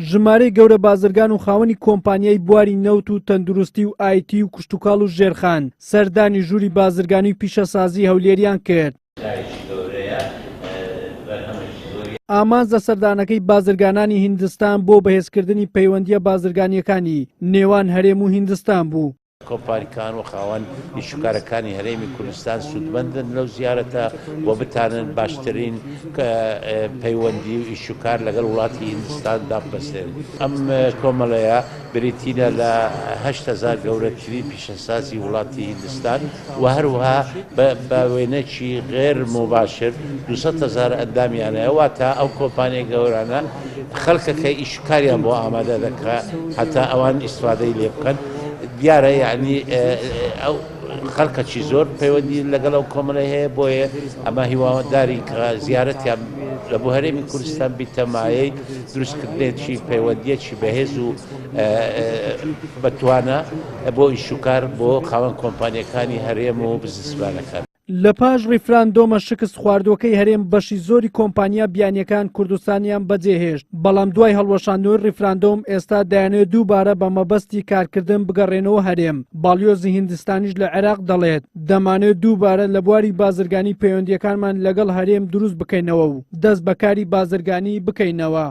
ژمارەی گەورە بازرگان و خاوەنی کۆمپانیای بواری نەوت و تەندروستی و ئایتی و کشتوکاڵ و ژێرخان سەردانی ژووری بازرگانی و پیشەسازی هەولێریان کرد. ئامانزە سەردانەکەی بازرگانانی هیندستان بۆ بەهێزکردنی پەیوەندیە بازرگانیەکانی نێوان هەرێم و هیندستان بوو. کۆمپانیەکان و خاوەن ئیشوکارەکانی هەرێمی کوردستان سوودمەندن لەو زیارەتە بۆ بتانن باشترین پەیوەندی و ئیشوکار لەگەڵ وڵاتی هیندستاندا بەسێن. ئەم کۆمەڵەیە بریتینە لە 8,000 گەورەترین پیشەسازی وڵاتی هیندستان و هەروەها بە وێنەی غێر مباشر 200,000 ئەندامیانەیە واتە ئەو کۆمپانیای گەورانە خەڵکەکەی ئیشوکاریان بۆ ئامادە دەکات هەتا ئەوان ئیسفادەی لێ بکەن. دیارە یعنی ئەو خەڵکەکی زۆر پەیوەندی لەگەڵ ئەو کۆمەڵەی هەیە بۆیە ئەمە هیواداری زیارەتیان لە بۆ هەرێمی کوردستان بیتەمایەی دروستکردنێکی پەیوەندیەکی بەهێز و بەتوانە بۆ ئیشوکار بۆ خاوەن کۆمپانیەکانی هەرێم و بزنسمانەکان. لە پاش ڕیفراندۆمە شکست خواردوەکەی هەرێم بەشی زۆری کۆمپانیا بیانیەکان کوردستانیان بەجێهێشت، بەڵام دوای هەڵوەشاندنەوەی ڕیفراندۆم ئێستا دەیانێت دووبارە بە مەبەستی کارکردن بگەڕێنەوە هەرێم. باڵیۆزی هیندستانیش لە عێراق دەڵێت دەمانێت دووبارە لە بواری بازرگانی پەیوەندیەکانمان لەگەڵ هەرێم دروست بکەینەوە و دەست بەکاری بازرگانی بکەینەوە.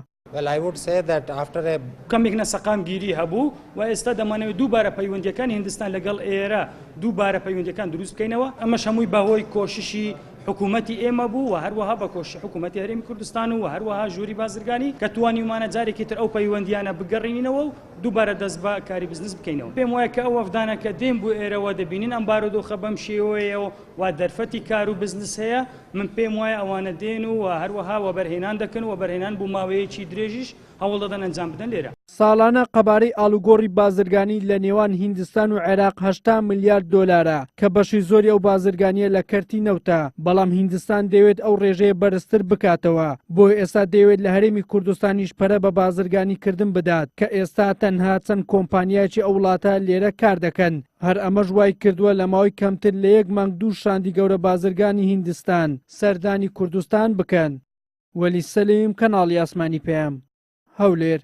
کەمێک نەسەقامگیری هەبوو و ئێستا دەمانەوێت دووبارە پەیوەندیەکانی هیندستان لەگەڵ ئێرە دووبارە پەیوەندیەکان دروست بکەینەوە. ئەمەش هەمووی بەهۆی کۆششی حکوومەتی ئێمە بوو و هەروەها بە کۆشی حکوومەتی هەرێمی کوردستان و هەروەها ژووری بازرگانی کە توانیمانە جارێکی تر ئەو پەیوەندیانە بگەڕێنینەوە و دووبارە دەست بە کاری بزنس بکەینەوە. پێم وایە کە ئەو ئەفدانەکە دێن بۆ ئێرەوە دەبینین ئەم بارودۆخە بەم شێوەیەوە و دەرفەتی کار و بزنس هەیە. من پێم وایە ئەوانە دێن و هەروەها وەبەرهێنان دەکەن و بەرهێنان بوو ماوەیەکی درێژیش هەوڵ دەدەن ئەنجام بدەن لێرە. ساڵانە قەبارەی ئاڵوگۆڕی بازرگانی لە نێوان هیندستان و عێراق 80 ملیارد دۆلارە کە بەشی زۆری ئەو بازرگانیە لە کەرتی نەوتە، بەڵام هیندستان دەوێت ئەو ڕێژەیە بەرزتر بکاتەوە. بۆی ئێستا دەوێت لە هەرێمی کوردستانیش پەرە بە بازرگانیکردن بدات کە ئێستا تەنها چەند کۆمپانیایکی ئەو وڵاتە لێرە کار دەکەن. هەر ئەمەش وای کردووە لە ماوەی کەمتر لە 1 مانگ دوو شاندی گەورە بازرگانی هیندستان سەردانی کوردستان بکەن. وەلی سەلیم، کەناڵی ئاسمانی پێم، هەولێر.